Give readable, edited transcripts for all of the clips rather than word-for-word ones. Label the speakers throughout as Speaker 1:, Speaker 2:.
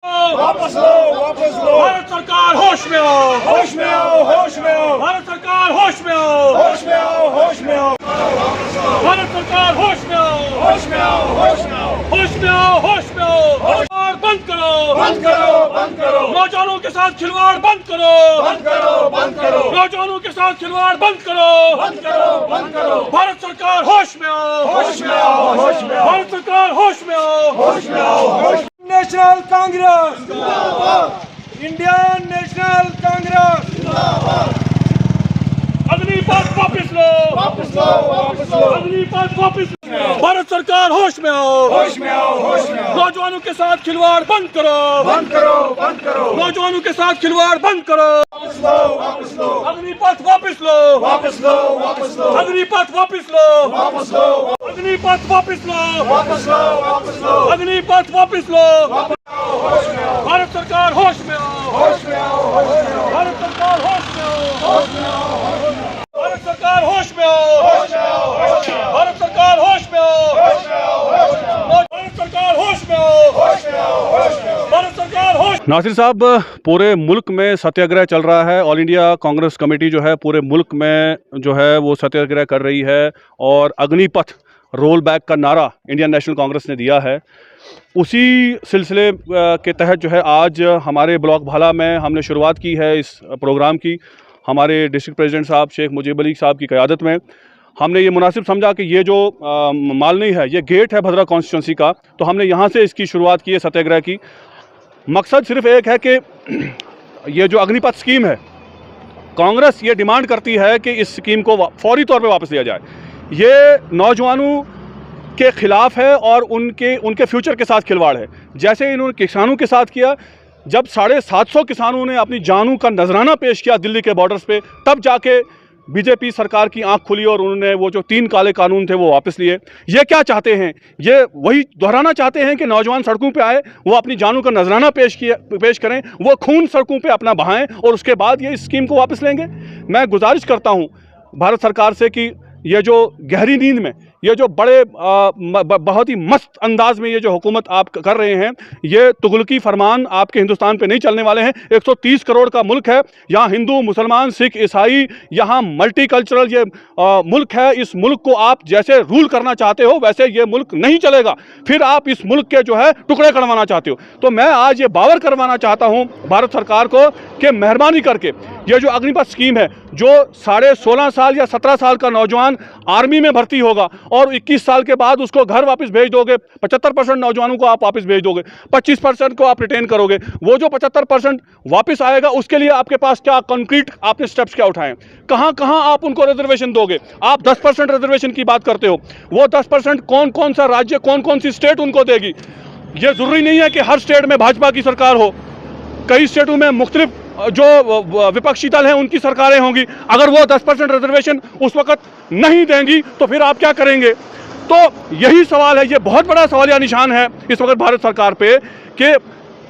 Speaker 1: वापस लो, वापस लो।
Speaker 2: भारत सरकार होश में आओ,
Speaker 1: होश में आओ, होश में आओ।
Speaker 2: भारत सरकार होश में आओ,
Speaker 1: होश में आओ, होश में आओ।
Speaker 2: भारत सरकार होश में आओ,
Speaker 1: होश में आओ, होश में आओ।
Speaker 2: होश में आओ, होश में आओ। और बंद करो,
Speaker 1: बंद करो, बंद करो।
Speaker 2: नौजवानों के साथ खिलवाड़ बंद करो,
Speaker 1: बंद करो, बंद करो।
Speaker 2: नौजवानों के साथ खिलवाड़ बंद करो,
Speaker 1: बंद करो, बंद करो।
Speaker 2: भारत सरकार होश में आओ,
Speaker 1: होश में आओ, होश में आओ।
Speaker 2: भारत सरकार होश में आओ,
Speaker 1: होश में आओ, होश।
Speaker 3: National Congress Indian national Congress
Speaker 2: Agnipath वापस लो,
Speaker 1: वापस लो, वापस लो।
Speaker 2: अग्निपथ वापस लो। भारत सरकार होश में आओ,
Speaker 1: होश में आओ, होश में आओ।
Speaker 2: नौजवानों के साथ खिलवाड़ बंद करो,
Speaker 1: बंद करो, बंद करो।
Speaker 2: नौजवानों के साथ खिलवाड़ बंद करो,
Speaker 1: वापस लो, वापस लो।
Speaker 2: अग्निपथ वापस लो,
Speaker 1: वापस लो, वापस लो।
Speaker 2: अग्निपथ वापस लो,
Speaker 1: वापस लो,
Speaker 2: अग्निपथ वापस लो,
Speaker 1: वापस लो, वापस लो।
Speaker 2: अग्निपथ वापस लो।
Speaker 1: होश में आओ,
Speaker 2: भारत सरकार होश में आओ,
Speaker 1: होश में आओ, होश में आओ।
Speaker 2: भारत सरकार होश में आओ,
Speaker 1: होश में आओ,
Speaker 2: भारत सरकार होश में आओ,
Speaker 1: होश में आओ, होश में आओ।
Speaker 2: भारत सरकार होश में आओ,
Speaker 1: होश में आओ, होश में आओ।
Speaker 2: भारत सरकार होश में आओ,
Speaker 1: होश में आओ, होश में आओ।
Speaker 2: भारत सरकार होश।
Speaker 4: नासिर साहब, पूरे मुल्क में सत्याग्रह चल रहा है। ऑल इंडिया कांग्रेस कमेटी जो है पूरे मुल्क में जो है वो सत्याग्रह कर रही है और अग्निपथ रोल बैक का नारा इंडियन नेशनल कांग्रेस ने दिया है। उसी सिलसिले के तहत जो है आज हमारे ब्लॉक भाला में हमने शुरुआत की है इस प्रोग्राम की। हमारे डिस्ट्रिक्ट प्रेसिडेंट साहब शेख मुजीब अली साहब की क़यादत में हमने ये मुनासिब समझा कि ये जो मालनी है, ये गेट है भद्रा कॉन्स्टिट्यूंसी का, तो हमने यहाँ से इसकी शुरुआत की है सत्याग्रह की। मकसद सिर्फ एक है कि ये जो अग्निपथ स्कीम है, कांग्रेस ये डिमांड करती है कि इस स्कीम को फौरी तौर पे वापस लिया जाए। ये नौजवानों के ख़िलाफ़ है और उनके फ्यूचर के साथ खिलवाड़ है। जैसे इन्होंने किसानों के साथ किया, जब 750 किसानों ने अपनी जानों का नजराना पेश किया दिल्ली के बॉर्डर्स पे, तब जाके बीजेपी सरकार की आंख खुली और उन्होंने वो जो 3 काले कानून थे वो वापस लिए। ये क्या चाहते हैं? ये वही दोहराना चाहते हैं कि नौजवान सड़कों पे आए, वो अपनी जानों का नजराना पेश करें, वो खून सड़कों पे अपना बहाएं और उसके बाद ये इस स्कीम को वापस लेंगे। मैं गुजारिश करता हूँ भारत सरकार से कि ये जो गहरी नींद में, ये जो बड़े बहुत ही मस्त अंदाज में ये जो हुकूमत आप कर रहे हैं, ये तुगलकी फरमान आपके हिंदुस्तान पे नहीं चलने वाले हैं। 130 करोड़ का मुल्क है, यहाँ हिंदू, मुसलमान, सिख, ईसाई, यहाँ मल्टीकल्चरल ये मुल्क है। इस मुल्क को आप जैसे रूल करना चाहते हो वैसे ये मुल्क नहीं चलेगा। फिर आप इस मुल्क के जो है टुकड़े करवाना चाहते हो। तो मैं आज ये बावर करवाना चाहता हूँ भारत सरकार को कि मेहरबानी करके ये जो अग्निपथ स्कीम है, जो 16.5 साल या 17 साल का नौजवान आर्मी में भर्ती होगा और 21 साल के बाद उसको घर वापस भेज दोगे, 75% नौजवानों को आप वापस भेज दोगे, 25% को आप रिटेन करोगे। वो जो 75% वापस आएगा उसके लिए आपके पास क्या कंक्रीट आपने स्टेप्स क्या उठाए? कहाँ कहाँ आप उनको रिजर्वेशन दोगे? आप 10% रिजर्वेशन की बात करते हो, वो 10% कौन कौन सा राज्य, कौन कौन सी स्टेट उनको देगी? ये ज़रूरी नहीं है कि हर स्टेट में भाजपा की सरकार हो, कई स्टेटों में मुख्तलिफ जो विपक्षी दल हैं उनकी सरकारें होंगी। अगर वो 10% रिजर्वेशन उस वक्त नहीं देंगी तो फिर आप क्या करेंगे? तो यही सवाल है, ये बहुत बड़ा सवालिया निशान है इस वक्त भारत सरकार पे कि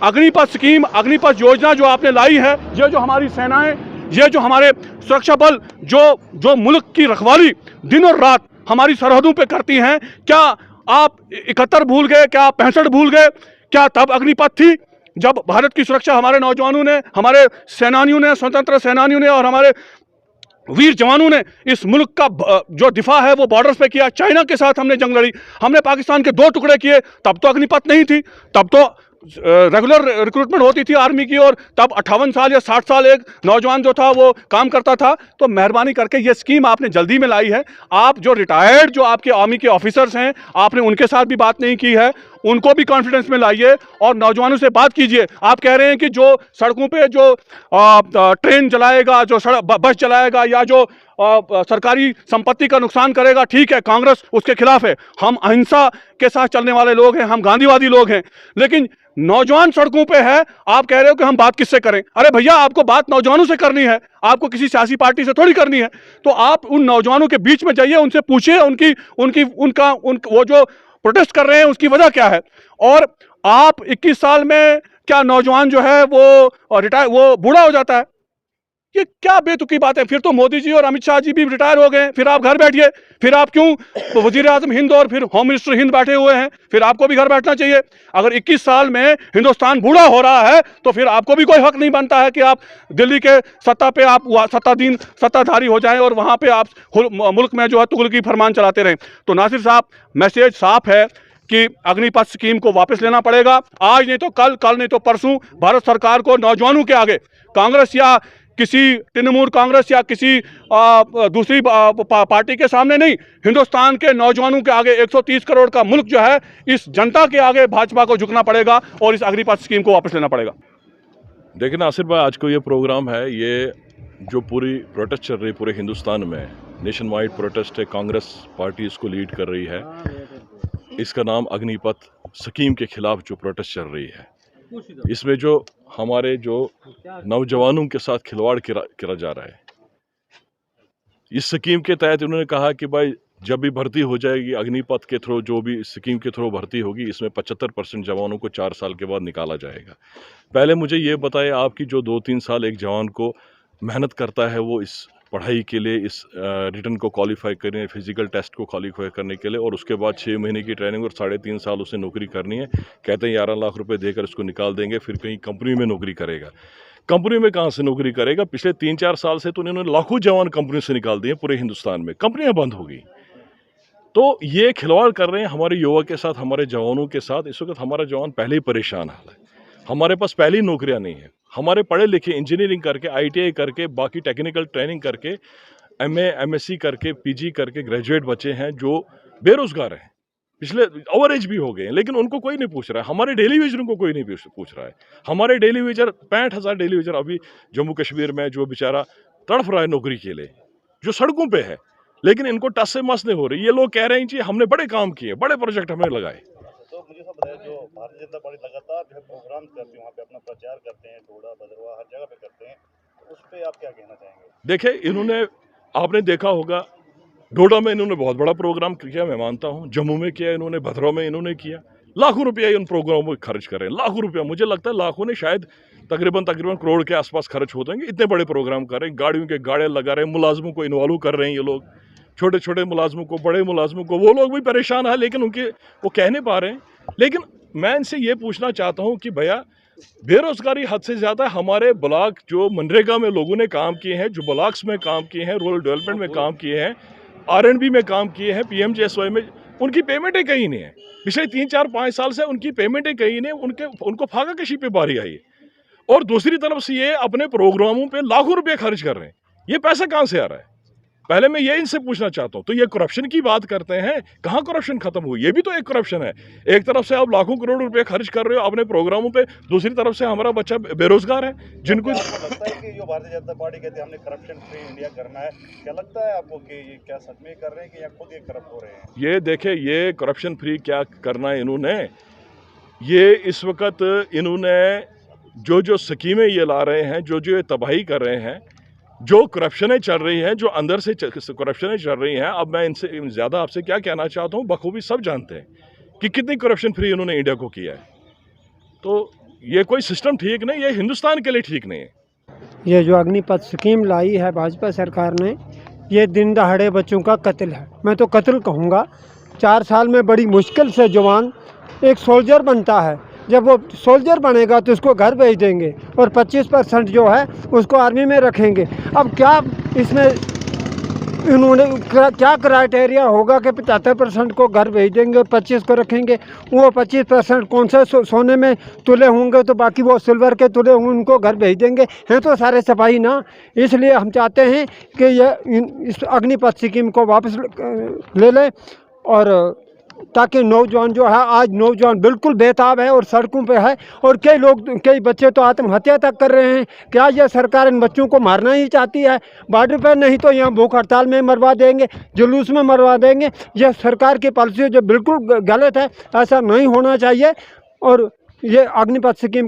Speaker 4: अग्निपथ स्कीम, अग्निपथ योजना जो आपने लाई है, ये जो हमारी सेनाएं, ये जो हमारे सुरक्षा बल जो मुल्क की रखवाली दिन और रात हमारी सरहदों पे करती हैं, क्या आप 71 भूल गए? क्या 65 भूल गए? क्या तब अग्निपथ थी जब भारत की सुरक्षा हमारे नौजवानों ने, हमारे सेनानियों ने, स्वतंत्र सेनानियों ने और हमारे वीर जवानों ने इस मुल्क का जो दिफा है वो बॉर्डर्स पे किया? चाइना के साथ हमने जंग लड़ी, हमने पाकिस्तान के 2 टुकड़े किए, तब तो अग्निपथ नहीं थी, तब तो रेगुलर रिक्रूटमेंट होती थी आर्मी की और तब 58 साल या 60 साल एक नौजवान जो था वो काम करता था। तो मेहरबानी करके ये स्कीम आपने जल्दी में लाई है। आप जो रिटायर्ड जो आपके आर्मी के ऑफिसर्स हैं, आपने उनके साथ भी बात नहीं की है, उनको भी कॉन्फिडेंस में लाइए और नौजवानों से बात कीजिए। आप कह रहे हैं कि जो सड़कों पे जो ट्रेन चलाएगा, जो बस चलाएगा या जो सरकारी संपत्ति का नुकसान करेगा, ठीक है, कांग्रेस उसके खिलाफ है। हम अहिंसा के साथ चलने वाले लोग हैं, हम गांधीवादी लोग हैं, लेकिन नौजवान सड़कों पे है, आप कह रहे हो कि हम बात किससे करें? अरे भैया, आपको बात नौजवानों से करनी है, आपको किसी सियासी पार्टी से थोड़ी करनी है। तो आप उन नौजवानों के बीच में जाइए, उनसे पूछिए वो जो प्रोटेस्ट कर रहे हैं उसकी वजह क्या है। और आप 21 साल में क्या नौजवान जो है वो बूढ़ा हो जाता है? ये क्या बेतुकी बात है। फिर तो मोदी जी और अमित शाह जी भी रिटायर हो गए, फिर आप घर बैठिए। फिर आप क्यों वजीर आजम हिंद और फिर होम मिनिस्टर हिंद बैठे हुए हैं? फिर आपको भी घर बैठना चाहिए। अगर 21 साल में हिंदुस्तान बूढ़ा हो रहा है तो फिर आपको भी कोई हक नहीं बनता है कि आप दिल्ली के सत्ता पे आप सत्ताधारी हो जाएं और वहां पे आप मुल्क में जो है तुगलकी फरमान चलाते रहें। तो नासिर साहब, मैसेज साफ है कि अग्निपथ स्कीम को वापस लेना पड़ेगा। आज नहीं तो कल, कल नहीं तो परसों भारत सरकार को नौजवानों के आगे, कांग्रेस या किसी तृणमूल कांग्रेस या किसी दूसरी पार्टी के सामने नहीं, हिंदुस्तान के नौजवानों के आगे, 130 करोड़ का मुल्क जो है, इस जनता के आगे भाजपा को झुकना पड़ेगा और इस अग्निपथ स्कीम को वापस लेना पड़ेगा।
Speaker 5: देखिए नासिर भाई, आज को ये प्रोग्राम है, ये जो पूरी प्रोटेस्ट चल रही है पूरे हिंदुस्तान में, नेशन वाइड प्रोटेस्ट है, कांग्रेस पार्टी इसको लीड कर रही है। इसका नाम अग्निपथ स्कीम के खिलाफ जो प्रोटेस्ट चल रही है, इसमें जो हमारे जो नौजवानों के साथ खिलवाड़ करा जा रहा है। इस स्कीम के तहत उन्होंने कहा कि भाई जब भी भर्ती हो जाएगी अग्निपथ के थ्रू, जो भी स्कीम के थ्रू भर्ती होगी, इसमें 75% जवानों को 4 साल के बाद निकाला जाएगा। पहले मुझे ये बताएं, आपकी जो 2-3 साल एक जवान को मेहनत करता है वो इस पढ़ाई के लिए, इस रिटर्न को क्वालिफाई करने, फिजिकल टेस्ट को क्वालिफाई करने के लिए, और उसके बाद 6 महीने की ट्रेनिंग और 3.5 साल उसे नौकरी करनी है। कहते हैं 11 लाख रुपए देकर इसको निकाल देंगे, फिर कहीं कंपनी में नौकरी करेगा। कंपनी में कहाँ से नौकरी करेगा? पिछले 3-4 साल से तो उन्होंने लाखों जवान कंपनी से निकाल दिए, पूरे हिंदुस्तान में कंपनियां बंद हो गई। तो ये खिलवाड़ कर रहे हैं हमारे युवा के साथ, हमारे जवानों के साथ। इस वक्त हमारा जवान पहले ही परेशान हाल है, हमारे पास पहले ही नौकरियां नहीं है। हमारे पढ़े लिखे इंजीनियरिंग करके, ITI करके, बाकी टेक्निकल ट्रेनिंग करके, MA MSc करके, PG करके ग्रेजुएट बच्चे हैं जो बेरोजगार हैं, पिछले ओवर एज भी हो गए हैं, लेकिन उनको कोई नहीं पूछ रहा है। हमारे डेली वेजर को कोई नहीं पूछ रहा है। हमारे डेली वेजर 65,000 डेली वेजर अभी जम्मू कश्मीर में जो बेचारा तड़फ रहा है नौकरी के लिए, जो सड़कों पे है, लेकिन इनको टस से मस नहीं हो रही। ये लोग कह रहे हैं जी हमने बड़े काम किए, बड़े प्रोजेक्ट हमने लगाए।
Speaker 6: तो मुझे सब बताया, जो भारतीय जनता पार्टी लगातार जो प्रोग्राम करती है, वहाँ पे अपना प्रचार करते हैं, ढोड़ा भद्रवा हर जगह पे करते हैं, उस पर आप क्या कहना चाहेंगे?
Speaker 5: देखिए, इन्होंने, आपने देखा होगा, डोडा में इन्होंने बहुत बड़ा प्रोग्राम किया, मैं मानता हूँ। जम्मू में किया इन्होंने, भद्रवा में इन्होंने किया। लाखों रुपया इन प्रोग्रामों में खर्च कर रहे हैं, लाखों रुपया। मुझे लगता है लाखों ने, शायद तकरीबन करोड़ के आसपास खर्च होते हैं। इतने बड़े प्रोग्राम कर रहे हैं, गाड़ियों के गाड़ियाँ लगा रहे हैं, मुलाजमों को इन्वॉल्व कर रहे हैं ये लोग, छोटे छोटे मुलाजमों को, बड़े मुलाजमों को। वो लोग भी परेशान है, लेकिन उनके वो कह नहीं पा रहे हैं। लेकिन मैं इनसे ये पूछना चाहता हूँ कि भैया, बेरोजगारी हद से ज़्यादा हमारे ब्लॉक जो मनरेगा में लोगों ने काम किए हैं, जो ब्लॉक्स में काम किए हैं, रूरल डेवलपमेंट में काम किए हैं, R&B में काम किए हैं, PMJSY में, उनकी पेमेंटें कहीं नहीं है। पिछले 3-4-5 साल से उनकी पेमेंटें कहीं नहीं, उनको फाका कशी पे बारी आई। और दूसरी तरफ से ये अपने प्रोग्रामों पे लाखों रुपए खर्च कर रहे हैं। ये पैसा कहाँ से आ रहा है? पहले मैं ये इनसे पूछना चाहता हूँ। तो ये करप्शन की बात करते हैं, कहाँ करप्शन खत्म हुई? ये भी तो एक करप्शन है। एक तरफ से आप लाखों करोड़ रुपए खर्च कर रहे हो अपने प्रोग्रामों पे, दूसरी तरफ से हमारा बच्चा बेरोजगार है, जिनको
Speaker 6: लगता है कि जो भारतीय जनता पार्टी कहती है हमने करप्शन फ्री इंडिया करना है, क्या लगता है आपको कि ये क्या सच में कर रहे हैं कि या खुद ये करप्ट हो रहे हैं?
Speaker 5: ये देखे, ये करप्शन फ्री क्या करना है इन्होंने, ये इस वक्त इन्होंने जो स्कीमें ये ला रहे हैं, जो ये तबाही कर रहे हैं, जो करप्शनें चल रही हैं, जो अंदर से करप्शनें चल रही हैं। अब मैं इनसे ज़्यादा आपसे क्या कहना चाहता हूँ, बखूबी सब जानते हैं कि कितनी करप्शन फ्री इन्होंने इंडिया को किया है। तो ये कोई सिस्टम ठीक नहीं, ये हिंदुस्तान के लिए ठीक नहीं है।
Speaker 7: ये जो अग्निपथ स्कीम लाई है भाजपा सरकार ने, ये दिन दहाड़े बच्चों का कत्ल है। मैं तो कत्ल कहूँगा। 4 साल में बड़ी मुश्किल से जवान एक सोल्जर बनता है। जब वो सोल्जर बनेगा तो उसको घर भेज देंगे और 25% जो है उसको आर्मी में रखेंगे। अब क्या इसमें इन्होंने क्या क्राइटेरिया होगा कि 75% को घर भेज देंगे और 25 को रखेंगे? वो 25% कौन से सोने में तुले होंगे, तो बाकी वो सिल्वर के तुले होंगे, उनको घर भेज देंगे। हैं तो सारे सिपाही ना। इसलिए हम चाहते हैं कि इस अग्निपथ स्कीम को वापस ले लें, और ताकि नौजवान जो है, आज नौजवान बिल्कुल बेताब है और सड़कों पे है, और कई बच्चे तो आत्महत्या तक कर रहे हैं। क्या यह सरकार इन बच्चों को मारना ही चाहती है? बॉर्डर पर नहीं तो यहाँ भूख हड़ताल में मरवा देंगे, जुलूस में मरवा देंगे। यह सरकार की पॉलिसी जो बिल्कुल गलत है, ऐसा नहीं होना चाहिए। और ये अग्निपथ स्कीम